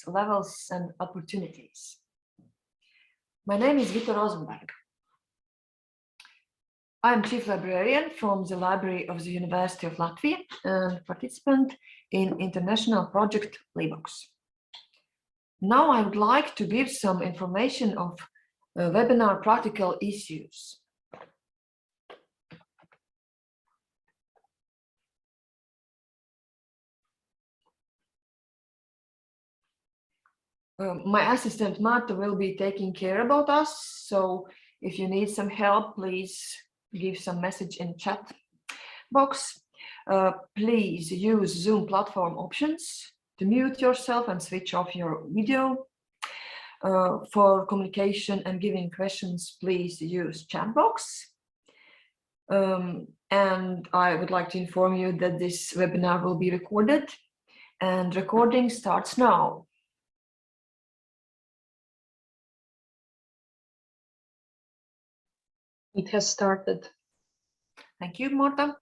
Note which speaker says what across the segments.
Speaker 1: levels and opportunities. My name is Vita Rosenberg. I am Chief Librarian from the Library of the University of Latvia and participant in international project LibOCS. Now I would like to give some information of webinar practical issues. My assistant Marta will be taking care about us, so if you need some help, please give some message in chat box. Please use Zoom platform options to mute yourself and switch off your video. For communication and giving questions, please use chat box. And I would like to inform you that this webinar will be recorded, and recording starts now.
Speaker 2: It has started.
Speaker 1: Thank you, Marta.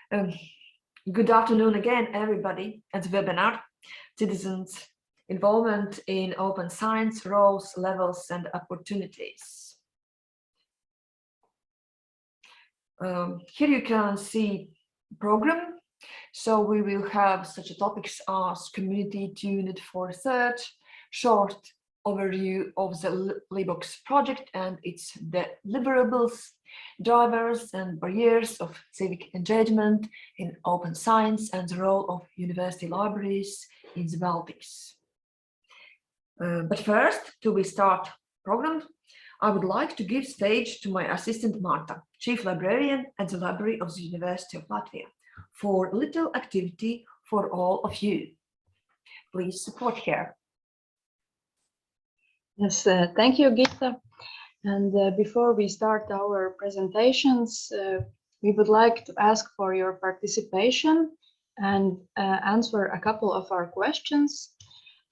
Speaker 1: Good afternoon again, everybody, at the webinar, Citizens' Involvement in Open Science, Roles, Levels, and Opportunities. Here you can see program. So we will have such topics as community tuned for research, short overview of the LibOCS project and its deliverables, drivers and barriers of civic engagement in open science, and the role of university libraries in the Baltics. But first, to we start program, I would like to give stage to my assistant Marta, Chief Librarian at the Library of the University of Latvia, for a little activity for all of you. Please support her.
Speaker 2: Yes, thank you, Gita. And before we start our presentations, we would like to ask for your participation and answer a couple of our questions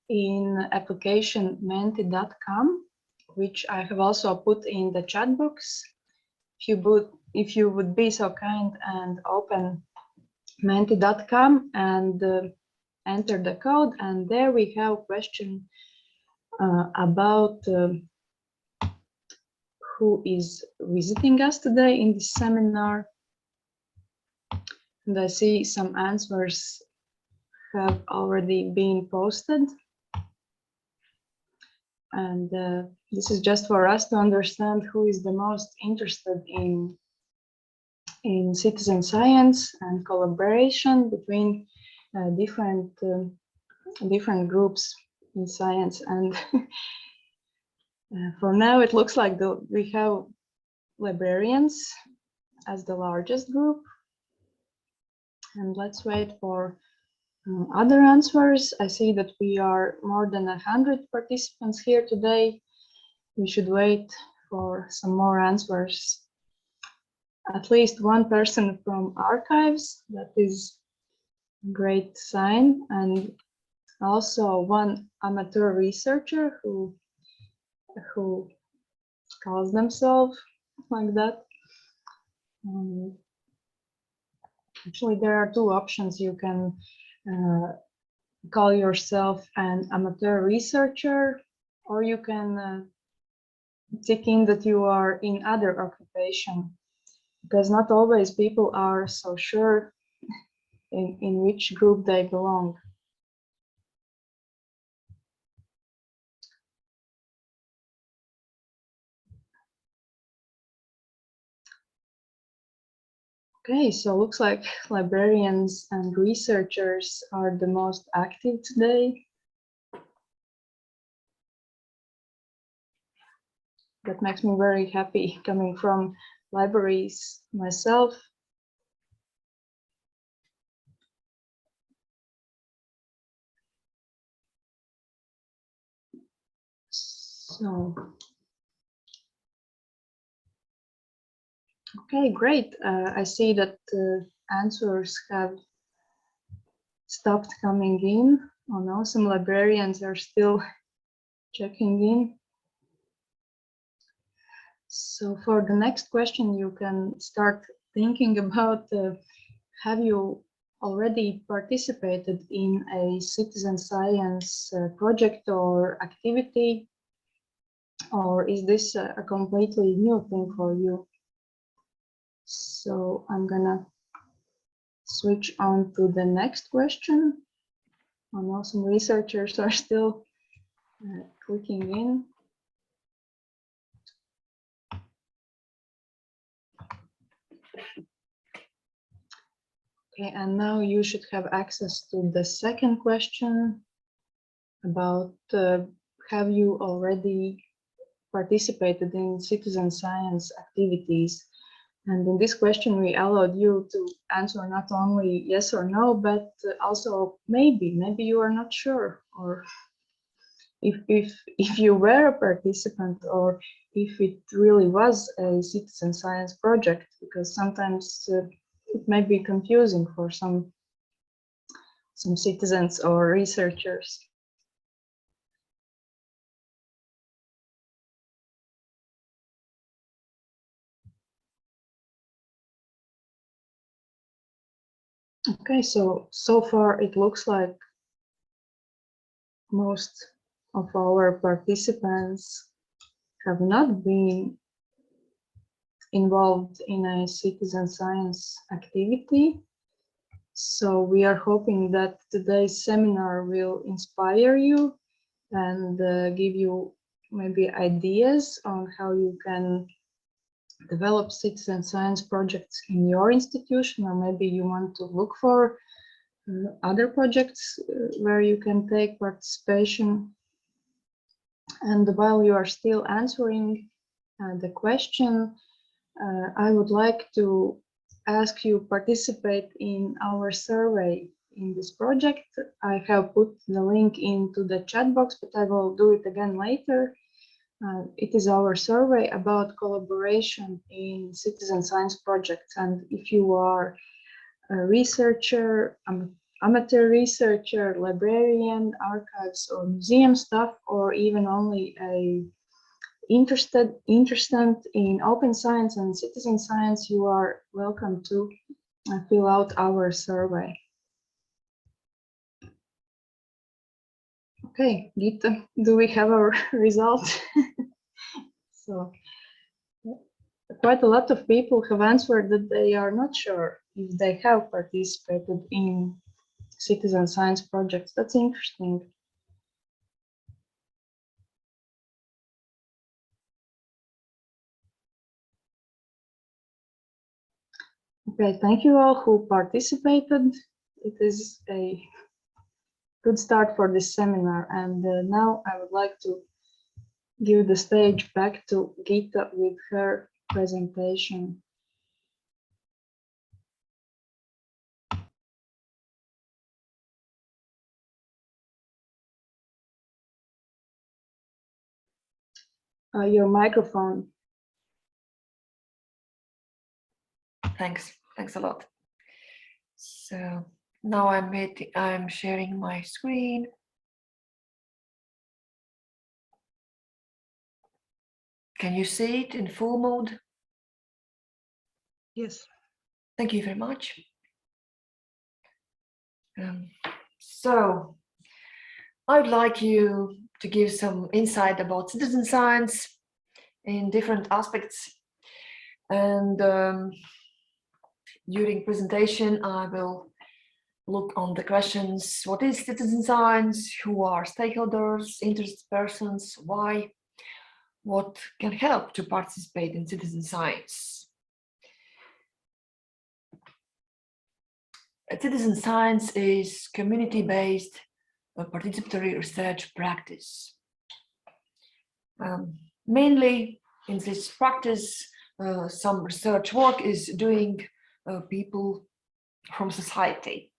Speaker 2: in application menti.com, which I have also put in the chat box. If you would be so kind and open menti.com and enter the code, and there we have a question about who is visiting us today in this seminar. And I see some answers have already been posted. And this is just for us to understand who is the most interested in citizen science and collaboration between different groups in science. And for now, it looks like we have librarians as the largest group. And let's wait for other answers. I see that we are more than 100 participants here today. We should wait for some more answers. At least one person from archives, that is a great sign. And also one amateur researcher who calls themselves like that. Actually, there are two options. You can call yourself an amateur researcher, or you can tick in that you are in other occupation, because not always people are so sure in which group they belong. Okay, so looks like librarians and researchers are the most active today. That makes me very happy, coming from libraries myself. So, okay, great. I see that answers have stopped coming in. Oh no, some librarians are still checking in. So for the next question, you can start thinking about have you already participated in a citizen science project or activity, or is this a completely new thing for you? So I'm gonna switch on to the next question. I know some researchers are still clicking in. Okay, and now you should have access to the second question about have you already participated in citizen science activities? And in this question, we allowed you to answer not only yes or no, but also maybe you are not sure, or if you were a participant, or if it really was a citizen science project, because sometimes it may be confusing for some citizens or researchers. Okay, so far it looks like most of our participants have not been involved in a citizen science activity. So we are hoping that today's seminar will inspire you and give you maybe ideas on how you can develop citizen science projects in your institution, or maybe you want to look for other projects where you can take participation. And while you are still answering the question, I would like to ask you participate in our survey in this project. I have put the link into the chat box, but I will do it again later. It is our survey about collaboration in citizen science projects. And if you are a researcher, amateur researcher, librarian, archives or museum staff, or even only a interested in open science and citizen science, you are welcome to fill out our survey. Okay, Gita, do we have our result? So quite a lot of people have answered that they are not sure if they have participated in citizen science projects. That's interesting. Okay, thank you all who participated. It is a good start for this seminar. And now I would like to give the stage back to Gita with her presentation. Your microphone.
Speaker 1: Thanks a lot. So now I'm sharing my screen. Can you see it in full mode?
Speaker 2: Yes.
Speaker 1: Thank you very much. So I would like you to give some insight about citizen science in different aspects. And during presentation, I will look on the questions: what is citizen science? Who are stakeholders, interested persons? Why? What can help to participate in citizen science? Citizen science is community-based participatory research practice. Mainly in this practice, some research work is doing people from society,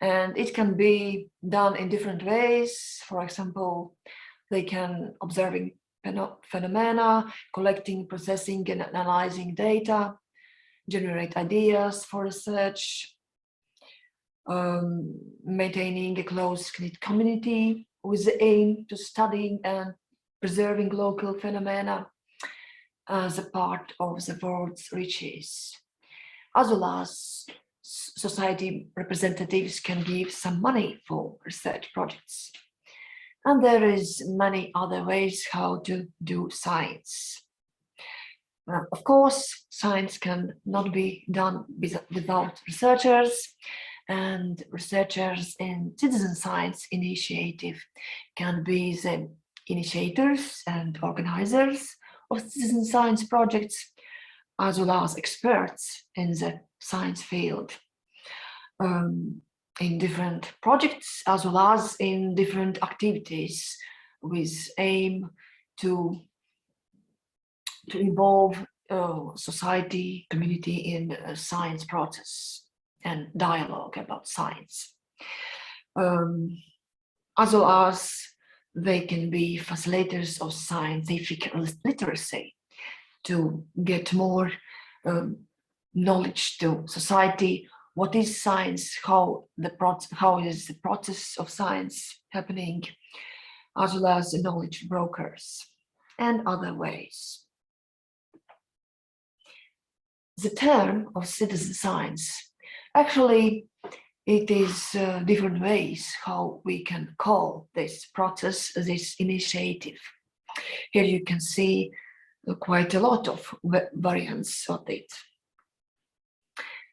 Speaker 1: and it can be done in different ways. For example, they can observing phenomena, collecting, processing and analyzing data, generate ideas for research, maintaining a close-knit community with the aim to studying and preserving local phenomena as a part of the world's riches, as well as society representatives can give some money for research projects. And there is many other ways how to do science. Of course, science can not be done without researchers, and researchers in citizen science initiative can be the initiators and organizers of citizen science projects, as well as experts in the science field, in different projects as well as in different activities with aim to involve society, community in a science process and dialogue about science. As well as they can be facilitators of scientific literacy to get more knowledge to society. What is science? How is the process of science happening? As well as the knowledge brokers and other ways. The term of citizen science, actually, it is different ways how we can call this process, this initiative. Here you can see quite a lot of variants of it.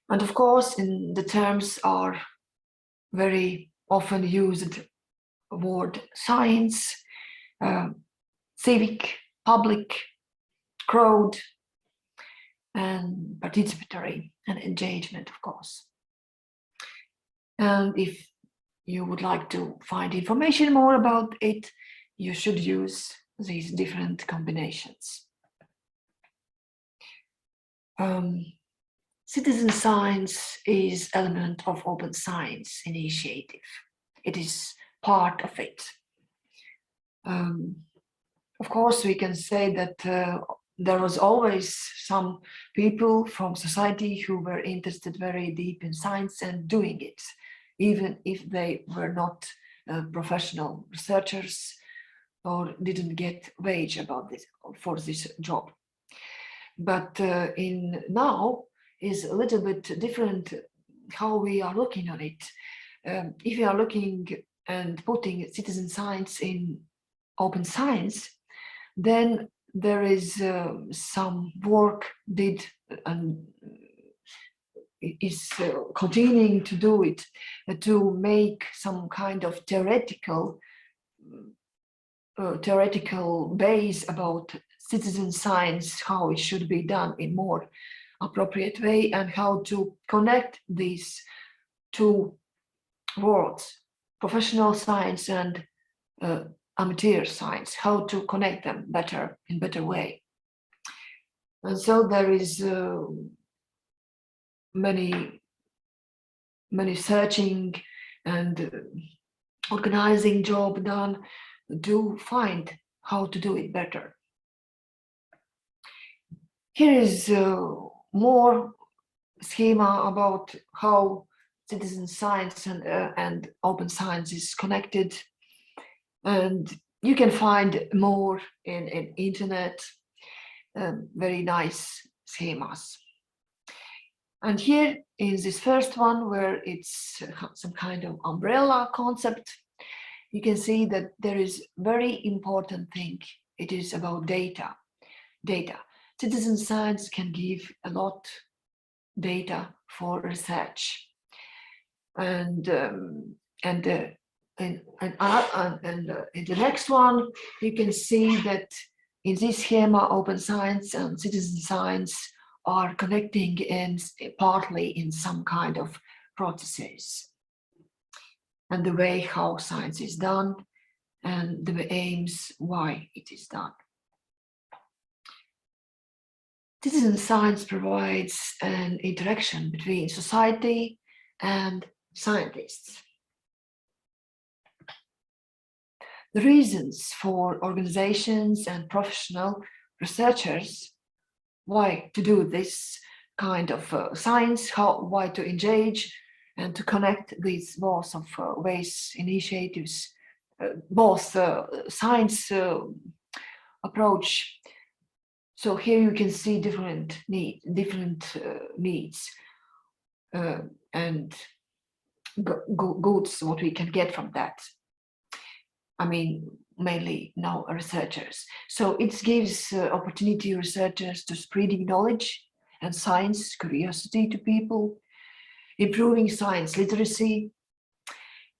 Speaker 1: And of course, in the terms are very often used word science, civic, public, crowd, and participatory and engagement, of course. And if you would like to find information more about it, you should use these different combinations. Citizen science is element of open science initiative. It is part of it. Of course, we can say that there was always some people from society who were interested very deep in science and doing it, even if they were not professional researchers or didn't get wage about this for this job. But in now is a little bit different how we are looking on it. If we are looking and putting citizen science in open science, then there is some work did and is continuing to do it to make some kind of theoretical base about citizen science, how it should be done in more appropriate way, and how to connect these two worlds, professional science and amateur science, how to connect them better in better way. And so there is many searching and organizing job done to find how to do it better. Here is more schema about how citizen science and open science is connected, and you can find more in internet, very nice schemas. And here is this first one where it's some kind of umbrella concept. You can see that there is very important thing. It is about data. Citizen science can give a lot data for research, and in the next one you can see that in this schema open science and citizen science are connecting in partly in some kind of processes, and the way how science is done and the aims why it is done. Citizen science provides an interaction between society and scientists. The reasons for organizations and professional researchers why to do this kind of science, why to engage and to connect these both of ways, initiatives, both science approach. So here you can see different needs. and goods what we can get from that. I mean, mainly now researchers. So it gives opportunity to researchers to spreading knowledge and science curiosity to people, improving science literacy,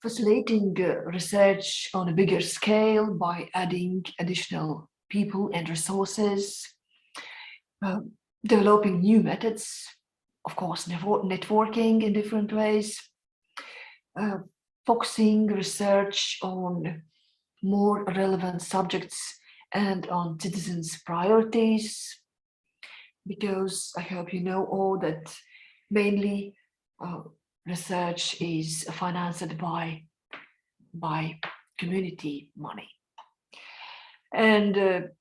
Speaker 1: facilitating research on a bigger scale by adding additional people and resources, developing new methods, of course, networking in different ways, focusing research on more relevant subjects and on citizens' priorities, because I hope you know all that mainly research is financed by community money. And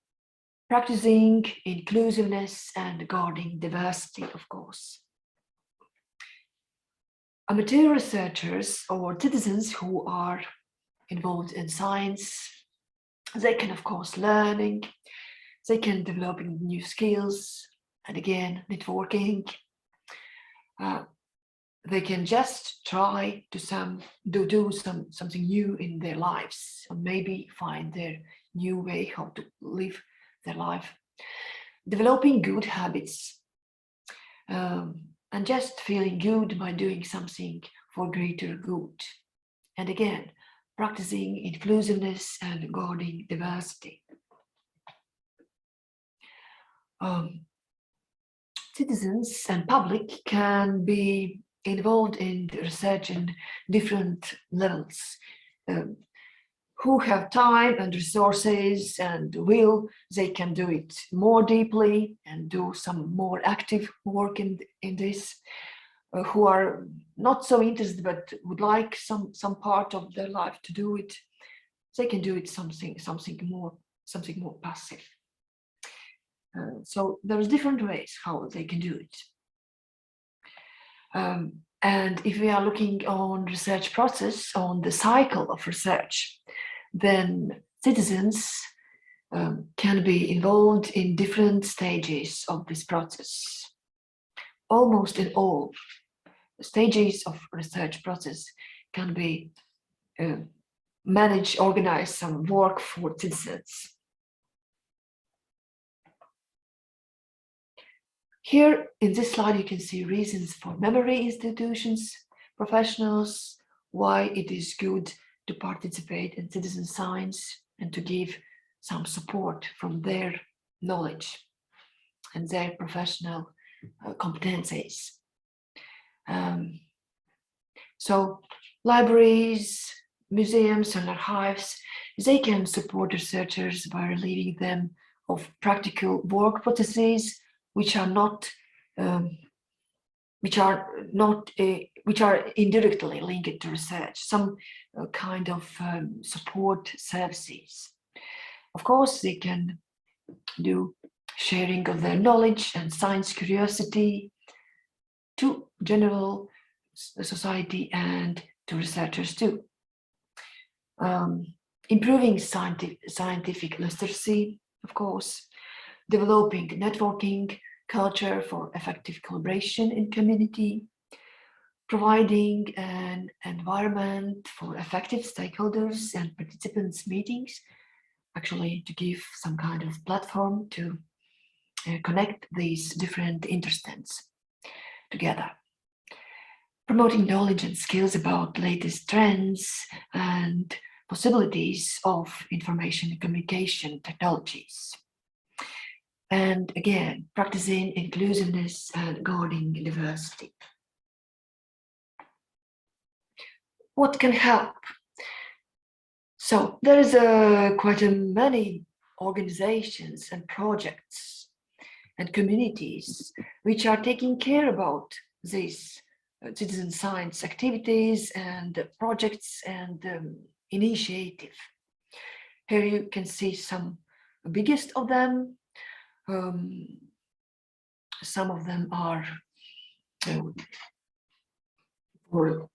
Speaker 1: practicing inclusiveness and guarding diversity, of course. Amateur researchers or citizens who are involved in science, they can of course learning, they can developing new skills, and again networking. They can just try to do something new in their lives, or maybe find their new way how to live their life, developing good habits, and just feeling good by doing something for greater good. And again, practicing inclusiveness and guarding diversity. Citizens and public can be involved in research in different levels. Who have time and resources and will, they can do it more deeply and do some more active work in this. Who are not so interested but would like some part of their life to do it, they can do it something more passive. So there's different ways how they can do it. And if we are looking on research process, on the cycle of research, then citizens can be involved in different stages of this process. Almost in all stages of research process can be manage, organize some work for citizens. Here in this slide, you can see reasons for memory institutions, professionals, why it is good to participate in citizen science and to give some support from their knowledge and their professional competencies. So libraries, museums and archives, they can support researchers by relieving them of practical work processes which are indirectly linked to research, some kind of support services. Of course, they can do sharing of their knowledge and science curiosity to general society and to researchers too. Improving scientific literacy, of course, developing networking culture for effective collaboration in community, providing an environment for effective stakeholders and participants meetings, actually to give some kind of platform to connect these different interests together. Promoting knowledge and skills about latest trends and possibilities of information and communication technologies. And again, practicing inclusiveness and guarding diversity. What can help? So there is quite many organizations and projects and communities which are taking care about these citizen science activities and projects and initiative. Here you can see some biggest of them. Some of them are for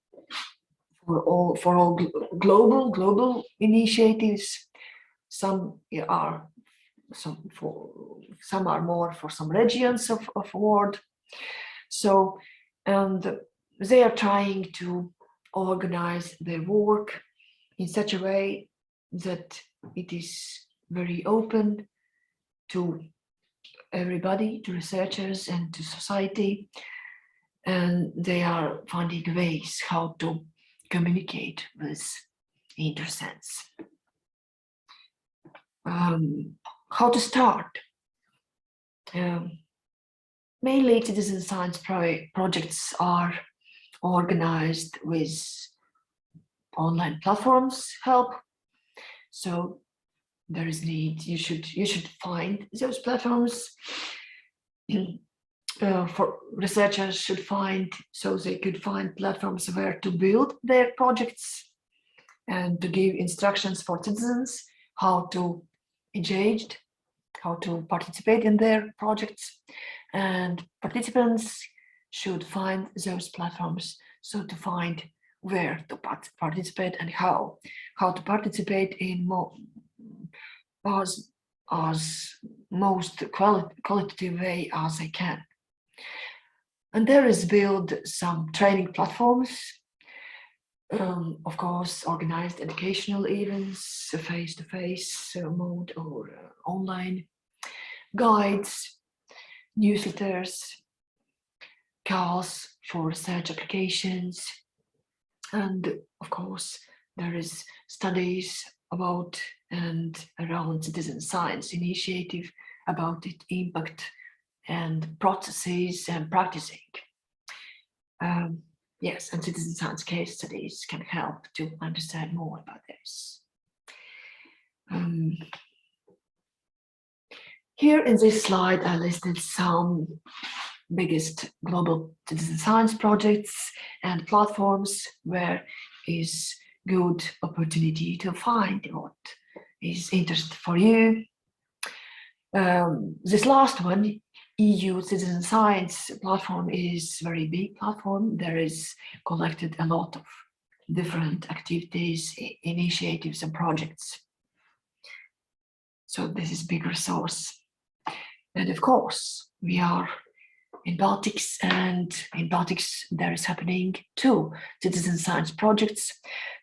Speaker 1: all global initiatives. Some are more for some regions of world. So, and they are trying to organize their work in such a way that it is very open to everybody, to researchers and to society, and they are finding ways how to communicate with interests. How to start? Mainly citizen science projects are organized with online platforms help. So there is need, you should find those platforms. For researchers should find, so they could find platforms where to build their projects and to give instructions for citizens how to engage, how to participate in their projects. And participants should find those platforms, so to find where to participate and how to participate in as most qualitative way as I can. And there is build some training platforms, of course, organized educational events, face-to-face mode or online, guides, newsletters, calls for research applications, and of course, there is studies about and around citizen science initiative about its impact and processes and practicing. Yes, and citizen science case studies can help to understand more about this. Here in this slide, I listed some biggest global citizen science projects and platforms where is good opportunity to find what is interest for you. This last one, EU citizen science platform, is very big platform. There is collected a lot of different activities, initiatives and projects. So this is big resource. And of course, we are in LibOCS, and in LibOCS there is happening 2 citizen science projects.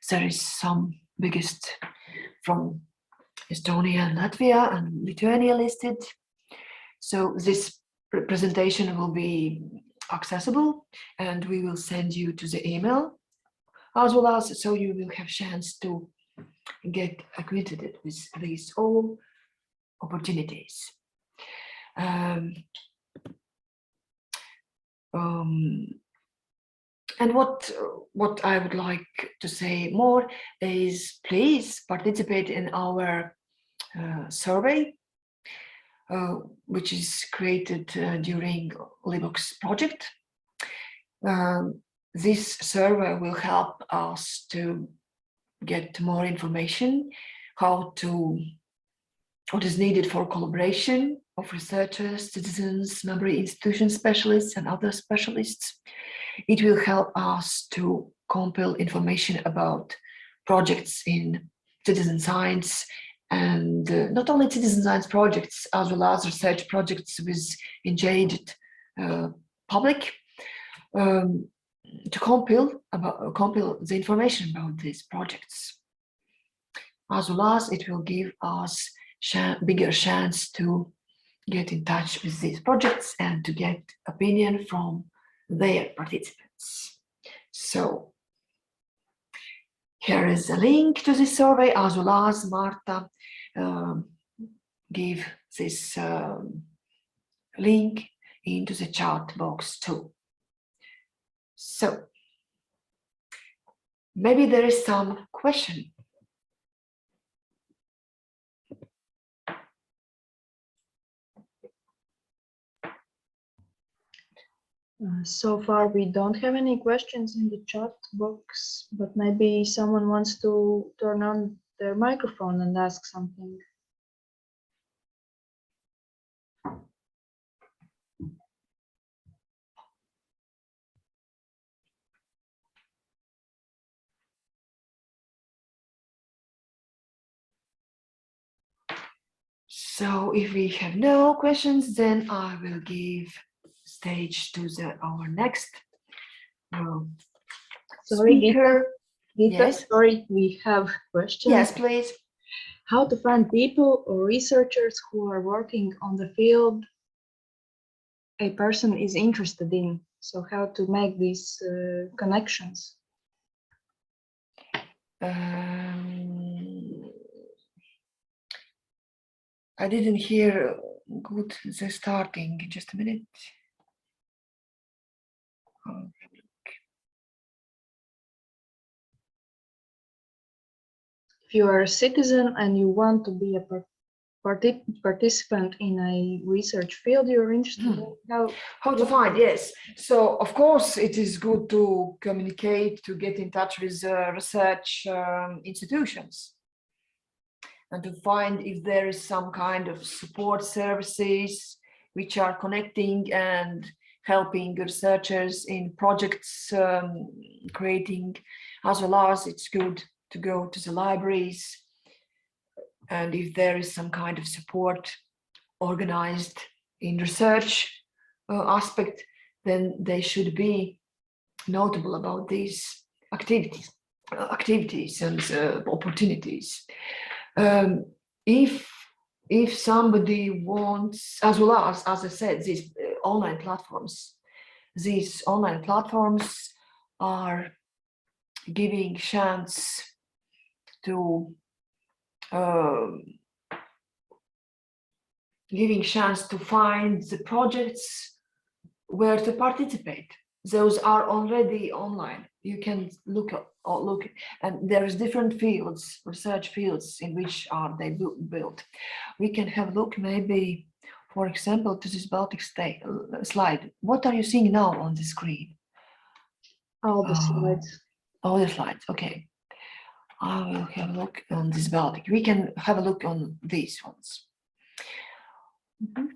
Speaker 1: There is some biggest from Estonia and Latvia and Lithuania listed. So this presentation will be accessible and we will send you to the email as well as, so you will have chance to get acquainted with these all opportunities. And what I would like to say more is please participate in our survey, which is created during LibOCS project. This survey will help us to get more information, what is needed for collaboration of researchers, citizens, member institution specialists, and other specialists. It will help us to compile information about projects in citizen science, and not only citizen science projects, as well as research projects with engaged public, to compile the information about these projects. As well as it will give us bigger chance to get in touch with these projects and to get opinion from their participants. So here is a link to this survey, as well as Marta give this link into the chat box too. So maybe there is some question.
Speaker 2: So far, we don't have any questions in the chat box, but maybe someone wants to turn on their microphone and ask something.
Speaker 1: So if we have no questions, then I will give stage to our next
Speaker 2: Sorry,
Speaker 1: speaker.
Speaker 2: Gita,
Speaker 1: Yes.
Speaker 2: sorry, we have questions.
Speaker 1: Yes, please.
Speaker 2: How to find people or researchers who are working on the field a person is interested in? So how to make these connections?
Speaker 1: I didn't hear good the starting. Just a minute.
Speaker 2: If you are a citizen and you want to be a participant in a research field you're interested in,
Speaker 1: how to find? Yes. So of course it is good to communicate, to get in touch with research institutions, and to find if there is some kind of support services which are connecting and helping researchers in projects creating, as well as it's good to go to the libraries, and if there is some kind of support organized in research aspect, then they should be notable about these activities and opportunities. If somebody wants, as well as I said, these online platforms are giving chance to find the projects where to participate. Those are already online. You can look, and there's different fields, research fields, in which are they built. We can have a look, maybe, for example, to this Baltic slide. What are you seeing now on the screen?
Speaker 2: All the slides.
Speaker 1: All the slides, okay. I will have a look on this Baltic. We can have a look on these ones.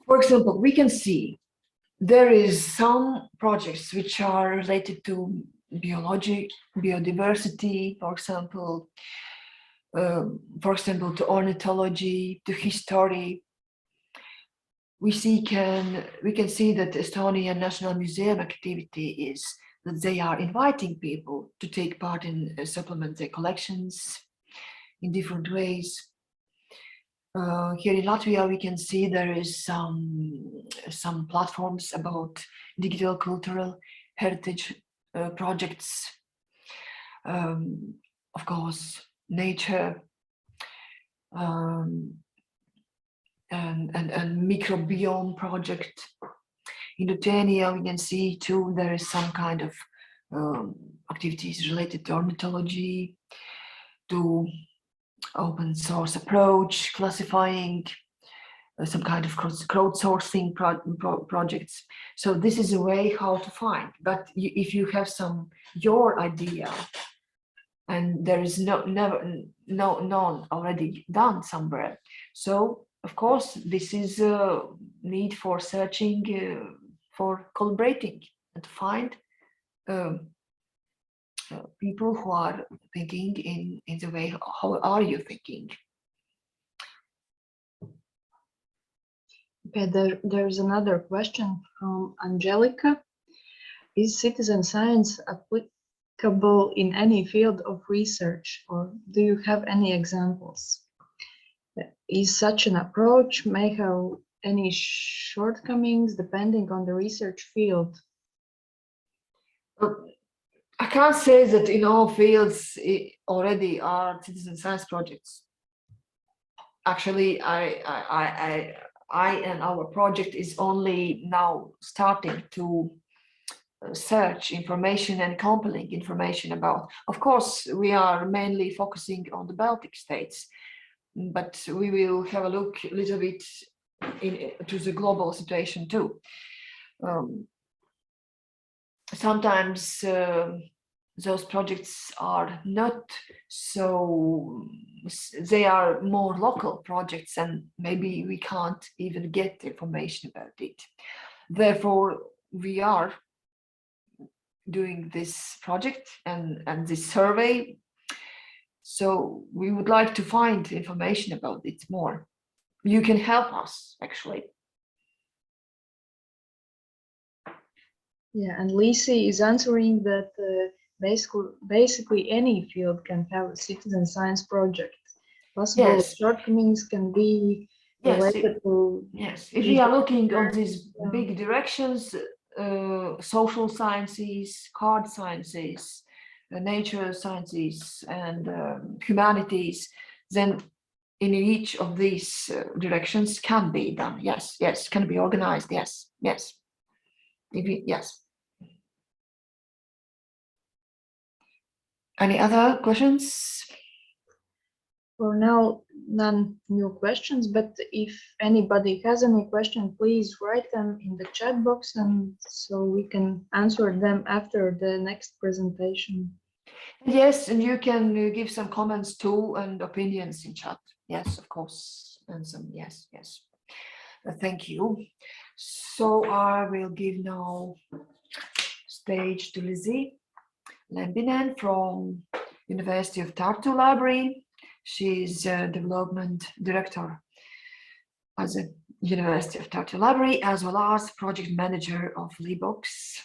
Speaker 1: For example, we can see there is some projects which are related to biology, biodiversity, for example, to ornithology, to history. We can see that Estonian National Museum activity is that they are inviting people to take part in supplement their collections in different ways. Here in Latvia, we can see there is some platforms about digital cultural heritage projects. Of course, nature and microbiome project. In Lithuania, we can see too there is some kind of activities related to ornithology, to open source approach, classifying, some kind of crowdsourcing projects. So this is a way how to find. But if you have your idea, and there is none already done somewhere, so of course this is a need for searching, for collaborating, and to find people who are thinking in the way, how are you thinking?
Speaker 2: Okay, there's another question from Angelica. Is citizen science applicable in any field of research, or do you have any examples? Is such an approach may have any shortcomings depending on the research field?
Speaker 1: I can't say that in all fields already are citizen science projects. Actually, I and our project is only now starting to search information and compiling information about. Of course, we are mainly focusing on the Baltic states, but we will have a look a little bit to the global situation too. Sometimes those projects are not so, they are more local projects, and maybe we can't even get information about it. Therefore, we are doing this project and this survey. So we would like to find information about it more. You can help us, actually.
Speaker 2: Yeah, and Lisi is answering that basically any field can have a citizen science project. Possible
Speaker 1: Yes,
Speaker 2: shortcomings can be
Speaker 1: yes,
Speaker 2: related to
Speaker 1: yes. If we are looking on these big directions, social sciences, hard sciences, nature sciences, and humanities, then in each of these directions can be done. Yes, yes, can be organized. Yes, yes. Yes. Any other questions?
Speaker 2: For now, none new questions, but if anybody has any question, please write them in the chat box and so we can answer them after the next presentation.
Speaker 1: Yes, and you can give some comments too and opinions in chat. Yes, of course. And some, yes, yes. Thank you. So I will give now stage to Lizzie Lempinen from University of Tartu Library. She's development director at the University of Tartu Library, as well as project manager of LibOCS.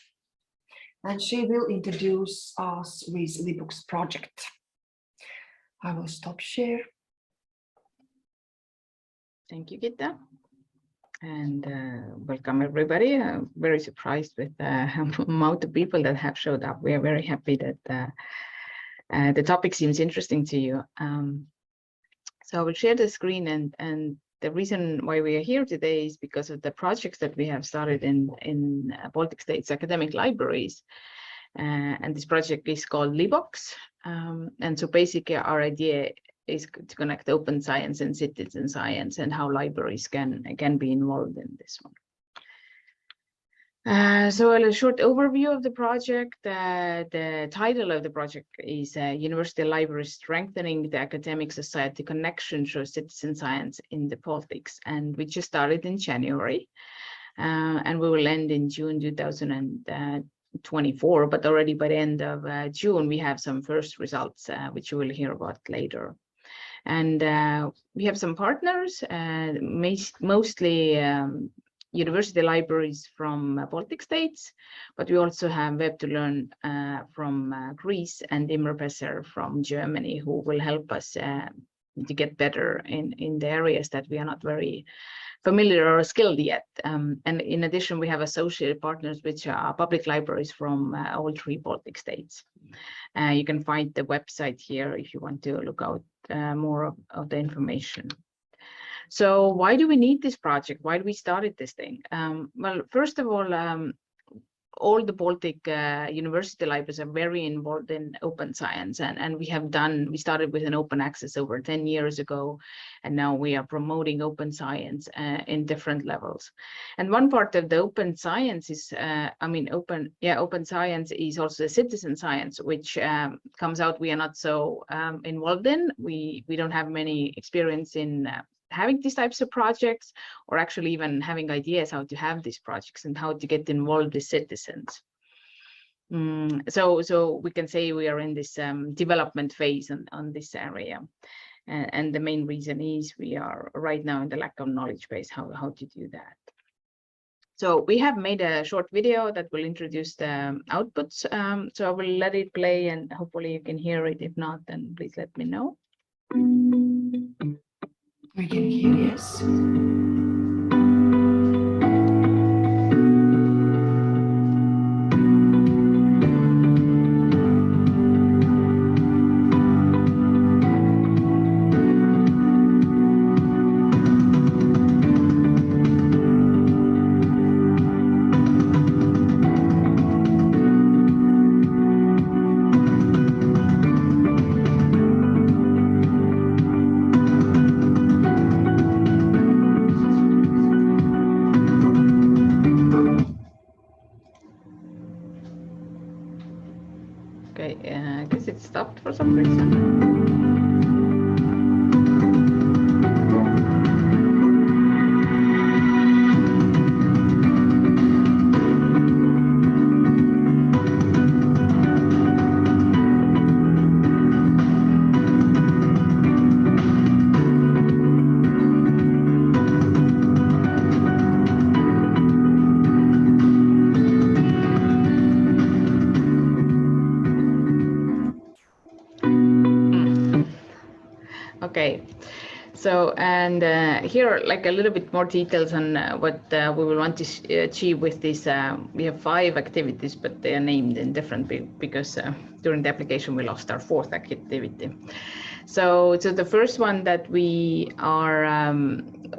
Speaker 1: And she will introduce us with LibOCS project. I will stop share.
Speaker 3: Thank you, Gitta. And welcome everybody. I'm very surprised with the amount of people that have showed up. We are very happy that the topic seems interesting to you. So I will share the screen, and the reason why we are here today is because of the projects that we have started in Baltic States academic libraries. And this project is called LibOCS. And so basically our idea is to connect open science and citizen science and how libraries can be involved in this one. So a short overview of the project. The title of the project is University Libraries Strengthening the Academic Society Connection through Citizen Science in the Baltics. And we just started in January and we will end in June 2024, but already by the end of June, we have some first results, which you will hear about later. And we have some partners, mostly university libraries from Baltic states, but we also have Web2Learn from Greece and Imre from Germany, who will help us to get better in the areas that we are not very familiar or skilled yet. And in addition, we have associated partners, which are public libraries from all 3 Baltic states. You can find the website here if you want to look out more of the information. So why do we need this project? Why do we started this thing? Well, first of all the Baltic university libraries are very involved in open science, and we started with an open access over 10 years ago, and now we are promoting open science in different levels. And one part of the open science is, open science is also the citizen science, which comes out we are not so involved in. We don't have many experience in having these types of projects, or actually even having ideas how to have these projects and how to get involved with citizens. So we can say we are in this development phase on this area. And the main reason is we are right now in the lack of knowledge base, how to do that. So we have made a short video that will introduce the outputs. So I will let it play and hopefully you can hear it. If not, then please let me know.
Speaker 1: We can hear, yes.
Speaker 3: So, and here, like a little bit more details on what we will want to achieve with this. We have 5 activities, but they are named in different because during the application we lost our 4th activity. So the first one that we are,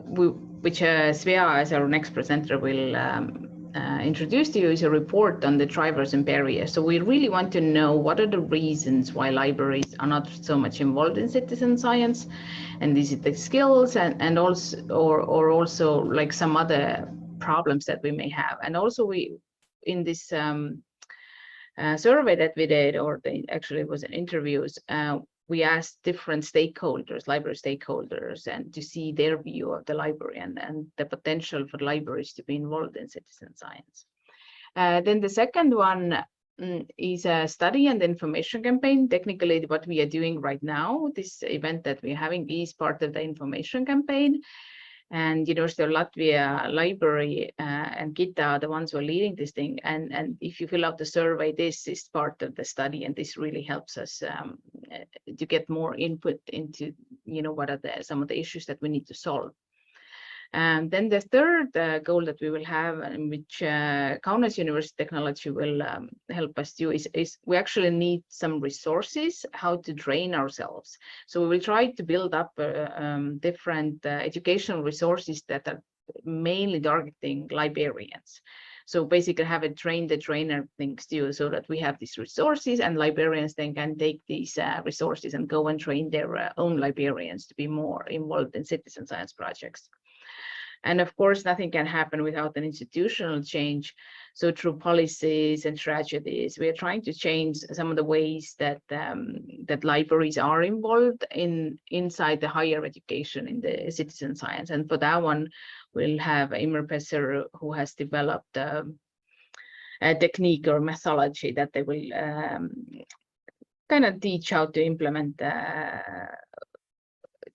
Speaker 3: which Svea as our next presenter will introduce to you, is a report on the drivers and barriers. So we really want to know what are the reasons why libraries are not so much involved in citizen science, and is it the skills and also or also like some other problems that we may have. And also we in this survey that we did, or actually it was an interviews, we asked different stakeholders, library stakeholders, and to see their view of the library and the potential for libraries to be involved in citizen science. Then the second one is a study and information campaign. Technically, what we are doing right now, this event that we're having, is part of the information campaign. And University of Latvia Library and Gita are the ones who are leading this thing. And if you fill out the survey, this is part of the study, and this really helps us to get more input into, what are some of the issues that we need to solve. And then the third goal that we will have, and which Kaunas University Technology will help us do, is we actually need some resources how to train ourselves. So we will try to build up different educational resources that are mainly targeting librarians. So basically have a train the trainer things too, so that we have these resources and librarians then can take these resources and go and train their own librarians to be more involved in citizen science projects. And of course, nothing can happen without an institutional change. So through policies and strategies, we are trying to change some of the ways that that libraries are involved inside the higher education in the citizen science. And for that one, we'll have Imre Pesser, who has developed a technique or methodology that they will kind of teach how to implement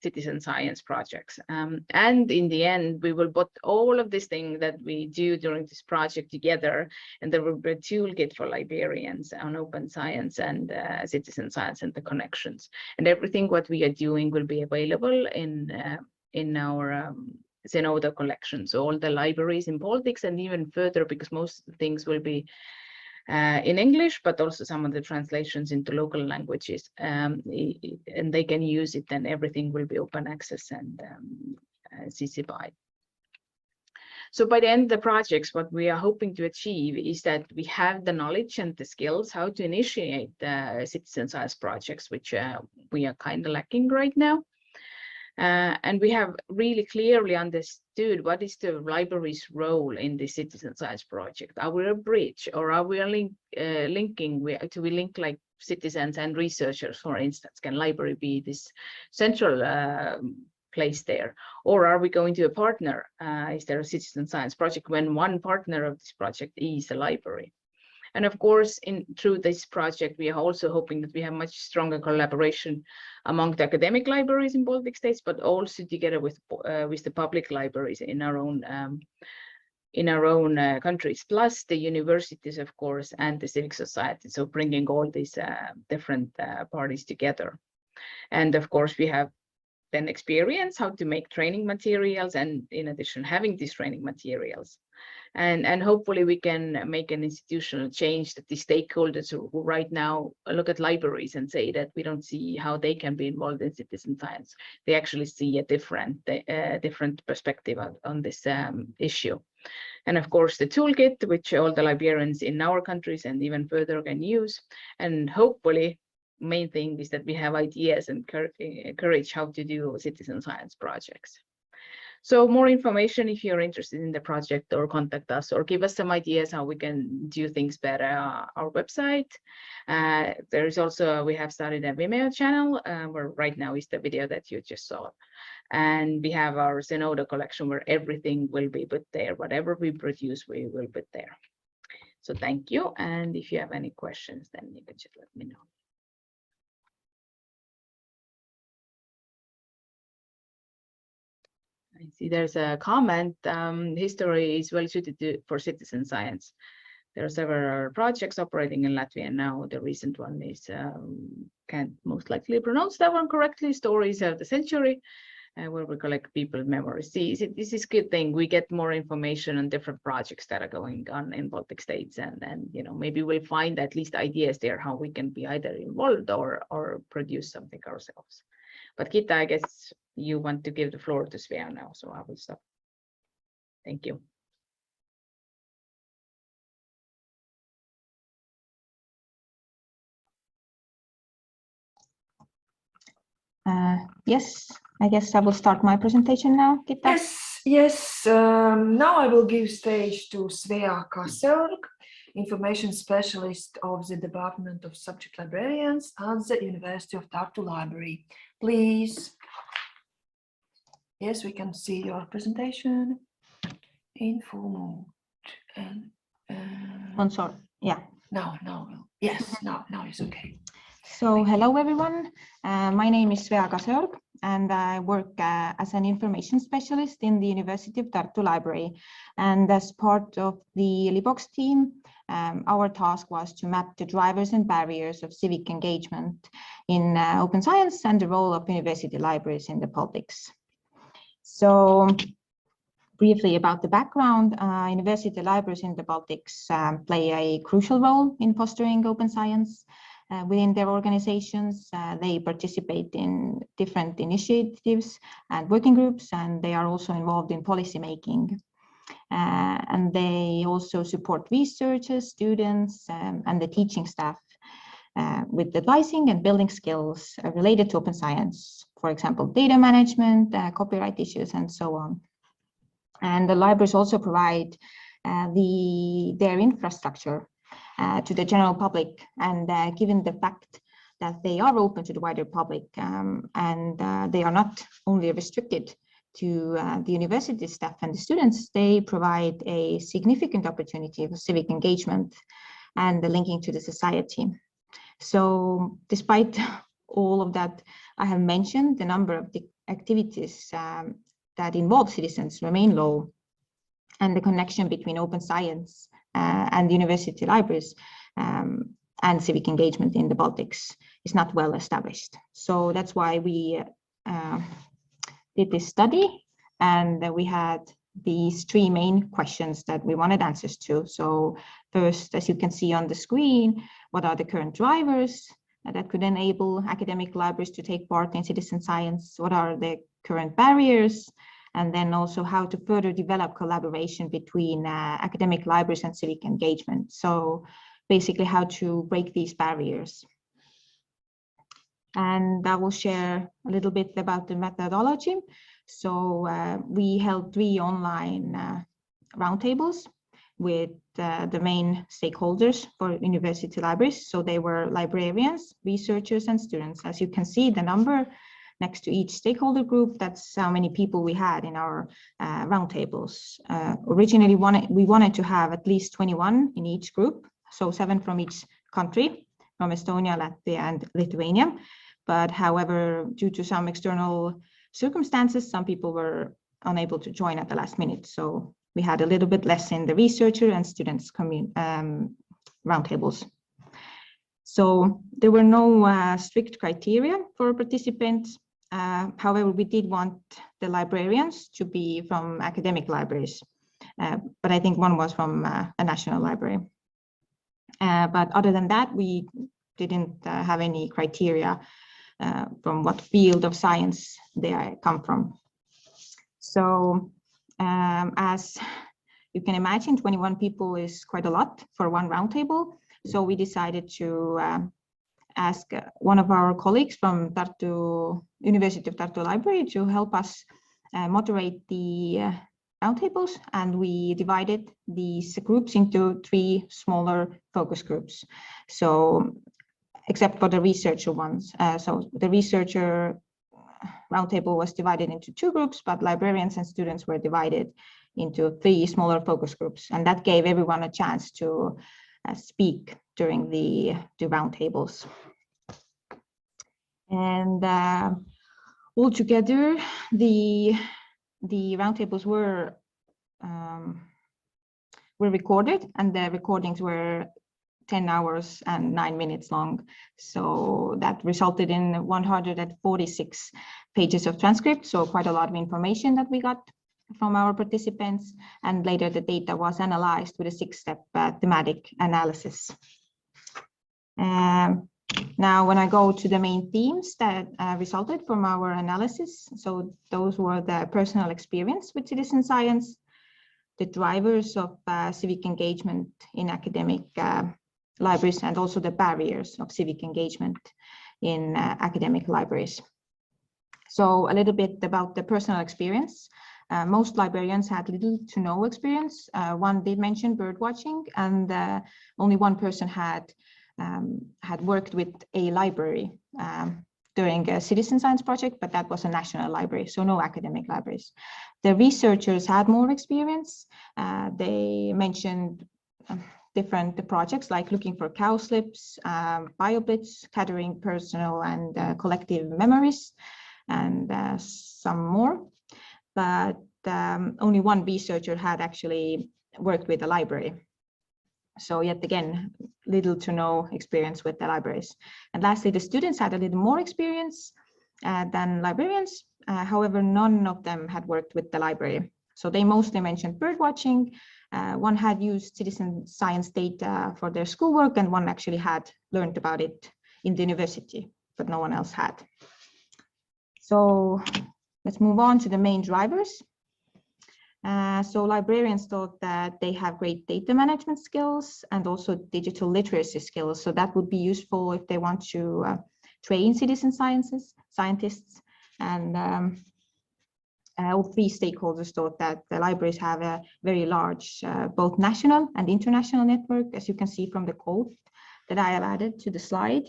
Speaker 3: citizen science projects. And in the end, we will put all of this thing that we do during this project together, and there will be a toolkit for librarians on open science and citizen science and the connections. And everything what we are doing will be available in our Zenoda collection. So all the libraries in Baltics and even further, because most of the things will be in English, but also some of the translations into local languages, and they can use it, and everything will be open access and CC BY. So by the end of the projects, what we are hoping to achieve is that we have the knowledge and the skills how to initiate citizen science projects, which we are kind of lacking right now. And we have really clearly understood what is the library's role in the citizen science project. Are we a bridge, or are we linking? Do we link like citizens and researchers, for instance? Can library be this central place there, or are we going to a partner? Is there a citizen science project when one partner of this project is a library? And of course, through this project, we are also hoping that we have much stronger collaboration among the academic libraries in Baltic states, but also together with the public libraries in our own countries, plus the universities, of course, and the civic society. So bringing all these different parties together. And of course, we have then experience how to make training materials, and in addition, having these training materials. And hopefully we can make an institutional change that the stakeholders who right now look at libraries and say that we don't see how they can be involved in citizen science. They actually see a different perspective on this issue. And of course, the toolkit, which all the librarians in our countries and even further can use. And hopefully, main thing is that we have ideas and courage how to do citizen science projects. So more information if you're interested in the project, or contact us, or give us some ideas how we can do things better. Our website. There is also, we have started a Vimeo channel where right now is the video that you just saw. And we have our Zenoda collection where everything will be put there. Whatever we produce, we will put there. So thank you. And if you have any questions, then you can just let me know. I see there's a comment. History is well suited for citizen science. There are several projects operating in Latvia now. The recent one is, can't most likely pronounce that one correctly, Stories of the Century. where we collect people's memories. See, this is a good thing. We get more information on different projects that are going on in Baltic states, and maybe we'll find at least ideas there how we can be either involved or produce something ourselves. But Gita, I guess you want to give the floor to Svea now, so I will stop. Thank you.
Speaker 4: Yes, I guess I will start my presentation now, Gita.
Speaker 1: Yes. Now I will give stage to Svea Kaseorg, Information Specialist of the Department of Subject Librarians at the University of Tartu Library. Please. Yes, we can see your presentation in full mode. And
Speaker 4: On sorry, yeah.
Speaker 1: no, yes, now it's okay.
Speaker 4: So hello everyone, my name is Svea Kaseorg and I work as an information specialist in the University of Tartu Library. And as part of the LibOCS team, our task was to map the drivers and barriers of civic engagement in open science and the role of university libraries in the Baltics. So briefly about the background, university libraries in the Baltics play a crucial role in fostering open science. Within their organizations, they participate in different initiatives and working groups, and they are also involved in policy making. And they also support researchers, students, and the teaching staff with advising and building skills related to open science, for example, data management, copyright issues, and so on. And the libraries also provide their infrastructure to the general public, and given the fact that they are open to the wider public and they are not only restricted to the university staff and the students, they provide a significant opportunity for civic engagement and the linking to the society. So despite all of that I have mentioned, the number of the activities that involve citizens remain low, and the connection between open science and university libraries and civic engagement in the Baltics is not well established. So that's why we did this study, and we had these three main questions that we wanted answers to. So first, as you can see on the screen, what are the current drivers that could enable academic libraries to take part in citizen science? What are the current barriers? And then also how to further develop collaboration between academic libraries and civic engagement. So basically how to break these barriers. And I will share a little bit about the methodology. So we held 3 online roundtables with the main stakeholders for university libraries. So they were librarians, researchers, and students. As you can see, the number next to each stakeholder group, that's how many people we had in our roundtables. Originally, we wanted to have at least 21 in each group, so 7 from each country, from Estonia, Latvia, and Lithuania. But however, due to some external circumstances, some people were unable to join at the last minute. So we had a little bit less in the researcher and students roundtables. So there were no strict criteria for participants. However, we did want the librarians to be from academic libraries, but I think one was from a national library. But other than that, we didn't have any criteria from what field of science they come from. So as you can imagine, 21 people is quite a lot for one roundtable. So we decided to ask one of our colleagues from Tartu University of Tartu Library to help us moderate the roundtables, and we divided these groups into 3 smaller focus groups. So except for the researcher ones. So the researcher roundtable was divided into 2 groups, but librarians and students were divided into 3 smaller focus groups. And that gave everyone a chance to speak during the roundtables. And altogether, the roundtables were recorded, and the recordings were 10 hours and 9 minutes long. So that resulted in 146 pages of transcript. So quite a lot of information that we got from our participants. And later the data was analyzed with a 6-step thematic analysis. Now, when I go to the main themes that resulted from our analysis, so those were the personal experience with citizen science, the drivers of civic engagement in academic libraries, and also the barriers of civic engagement in academic libraries. So a little bit about the personal experience. Most librarians had little to no experience. One did mention bird watching, and only one person had worked with a library during a citizen science project, but that was a national library, so no academic libraries. The researchers had more experience. They mentioned different projects like looking for cowslips, bioblitz, gathering personal and collective memories, and some more. But only one researcher had actually worked with a library. So yet again, little to no experience with the libraries. And lastly, the students had a little more experience than librarians. However, none of them had worked with the library. So they mostly mentioned bird watching. One had used citizen science data for their schoolwork, and one actually had learned about it in the university, but no one else had. So let's move on to the main drivers. So librarians thought that they have great data management skills and also digital literacy skills. So that would be useful if they want to train citizen scientists. And all 3 stakeholders thought that the libraries have a very large both national and international network, as you can see from the quote that I have added to the slide.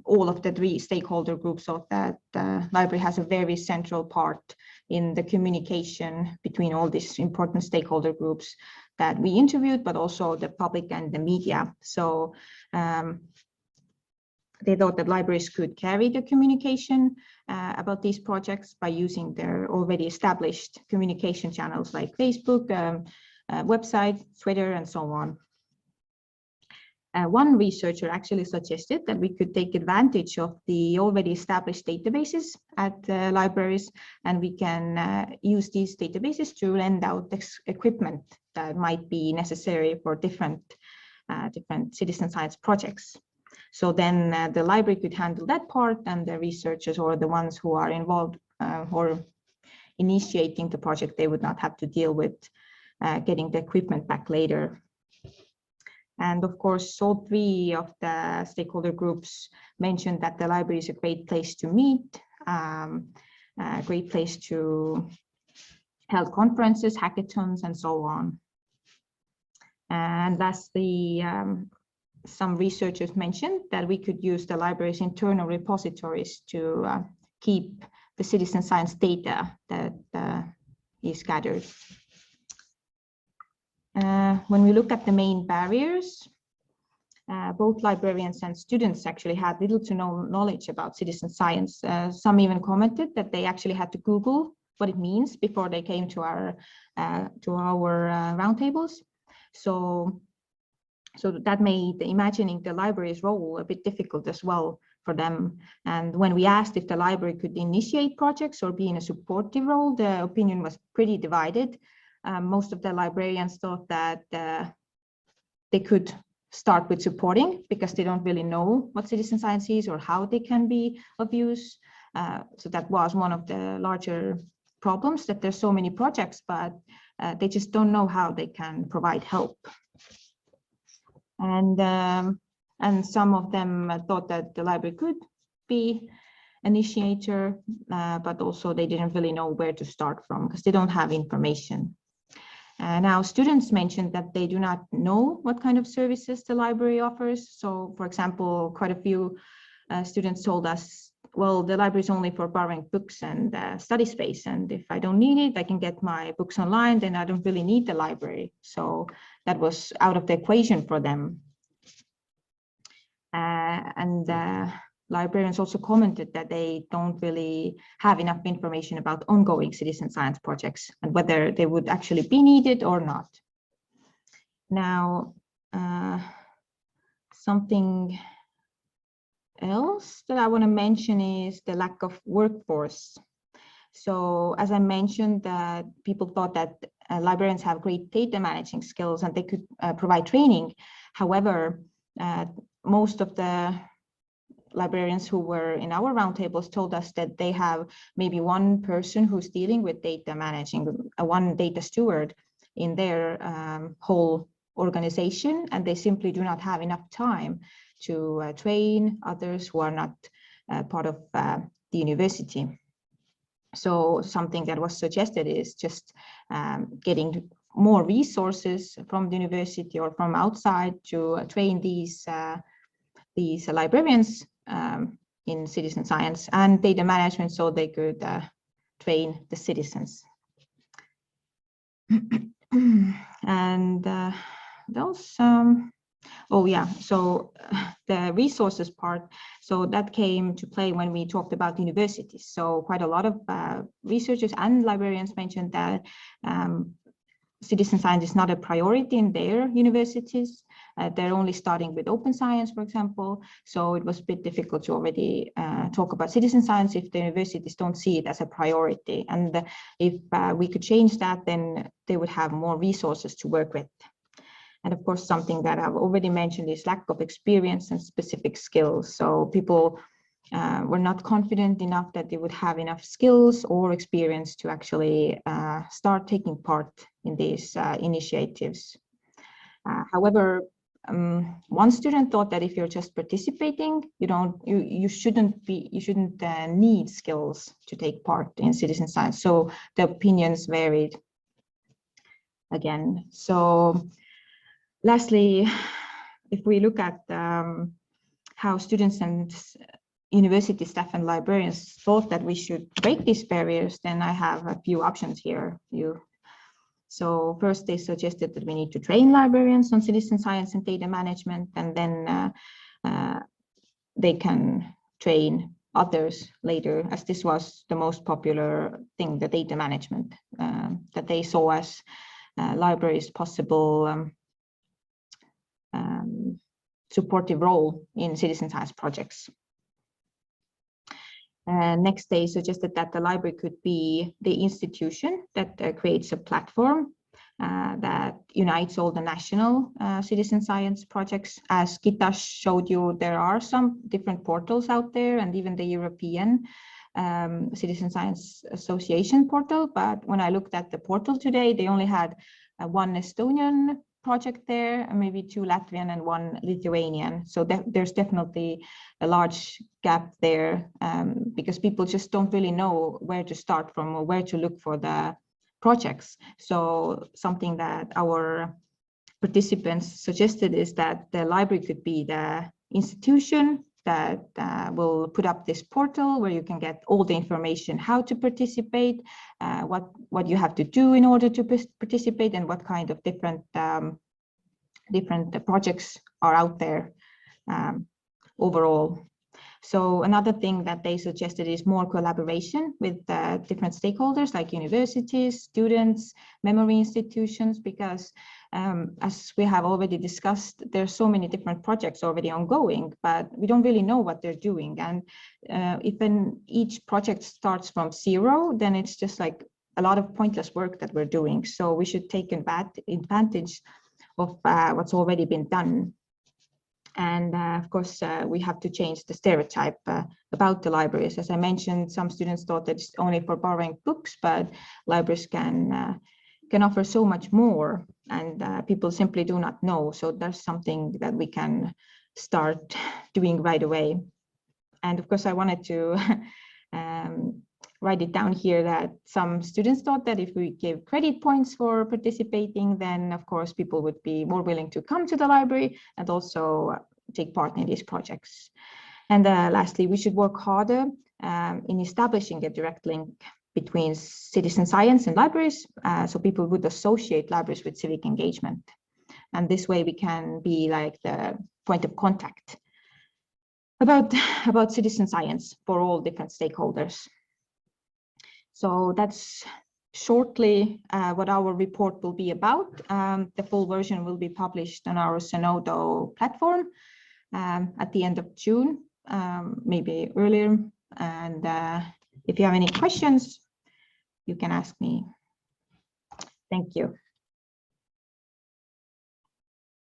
Speaker 4: All of the 3 stakeholder groups thought that the library has a very central part in the communication between all these important stakeholder groups that we interviewed, but also the public and the media. So they thought that libraries could carry the communication about these projects by using their already established communication channels like Facebook, website, Twitter, and so on. One researcher actually suggested that we could take advantage of the already established databases at libraries, and we can use these databases to lend out equipment that might be necessary for different citizen science projects. So then the library could handle that part, and the researchers or the ones who are involved or initiating the project, they would not have to deal with getting the equipment back later. And of course, all 3 of the stakeholder groups mentioned that the library is a great place to meet, a great place to hold conferences, hackathons, and so on. And lastly, some researchers mentioned that we could use the library's internal repositories to keep the citizen science data that is gathered. When we look at the main barriers, both librarians and students actually had little to no knowledge about citizen science. Some even commented that they actually had to Google what it means before they came to our roundtables. So that made imagining the library's role a bit difficult as well for them. And when we asked if the library could initiate projects or be in a supportive role, the opinion was pretty divided. Most of the librarians thought that they could start with supporting because they don't really know what citizen science is or how they can be of use. So that was one of the larger problems, that there's so many projects, but they just don't know how they can provide help. And some of them thought that the library could be initiator, but also they didn't really know where to start from because they don't have information. Now, students mentioned that they do not know what kind of services the library offers. So, for example, quite a few students told us, well, the library is only for borrowing books and study space. And if I don't need it, I can get my books online, then I don't really need the library. So that was out of the equation for them. Librarians also commented that they don't really have enough information about ongoing citizen science projects and whether they would actually be needed or not. Now, something else that I want to mention is the lack of workforce. So as I mentioned, that people thought that librarians have great data managing skills and they could provide training. However, most of the librarians who were in our roundtables told us that they have maybe one person who's dealing with data managing, one data steward in their whole organization, and they simply do not have enough time to train others who are not part of the university. So something that was suggested is just getting more resources from the university or from outside to train these librarians in citizen science and data management, so they could train the citizens. And those, oh yeah, so the resources part, so that came to play when we talked about universities. So quite a lot of researchers and librarians mentioned that citizen science is not a priority in their universities. They're only starting with open science, for example. So it was a bit difficult to already talk about citizen science if the universities don't see it as a priority. And if we could change that, then they would have more resources to work with. And of course, something that I've already mentioned is lack of experience and specific skills. So people were not confident enough that they would have enough skills or experience to actually start taking part in these initiatives. However, one student thought that if you're just participating, you shouldn't need skills to take part in citizen science. So the opinions varied again. So lastly, if we look at how students and university staff and librarians thought that we should break these barriers, then I have a few options here. So first, they suggested that we need to train librarians on citizen science and data management, and then they can train others later, as this was the most popular thing, the data management, that they saw as libraries' possible supportive role in citizen science projects. Next, they suggested that the library could be the institution that creates a platform that unites all the national citizen science projects. As Gita showed you, there are some different portals out there, and even the European Citizen Science Association portal. But when I looked at the portal today, they only had one Estonian project there, and maybe 2 Latvian and 1 Lithuanian. So there's definitely a large gap there because people just don't really know where to start from or where to look for the projects. So something that our participants suggested is that the library could be the institution that will put up this portal where you can get all the information, how to participate, what you have to do in order to participate, and what kind of different projects are out there overall. So another thing that they suggested is more collaboration with different stakeholders like universities, students, memory institutions, because as we have already discussed, there's so many different projects already ongoing, but we don't really know what they're doing. And if each project starts from zero, then it's just like a lot of pointless work that we're doing. So we should take advantage of what's already been done. And of course, we have to change the stereotype about the libraries. As I mentioned, some students thought that it's only for borrowing books, but libraries can offer so much more, and people simply do not know. So that's something that we can start doing right away. And of course, I wanted to write it down here that some students thought that if we give credit points for participating, then of course people would be more willing to come to the library and also take part in these projects. And lastly, we should work harder in establishing a direct link between citizen science and libraries, so people would associate libraries with civic engagement. And this way we can be like the point of contact about citizen science for all different stakeholders. So that's shortly what our report will be about. The full version will be published on our Zenodo platform at the end of June, maybe earlier. And if you have any questions, you can ask me. Thank you.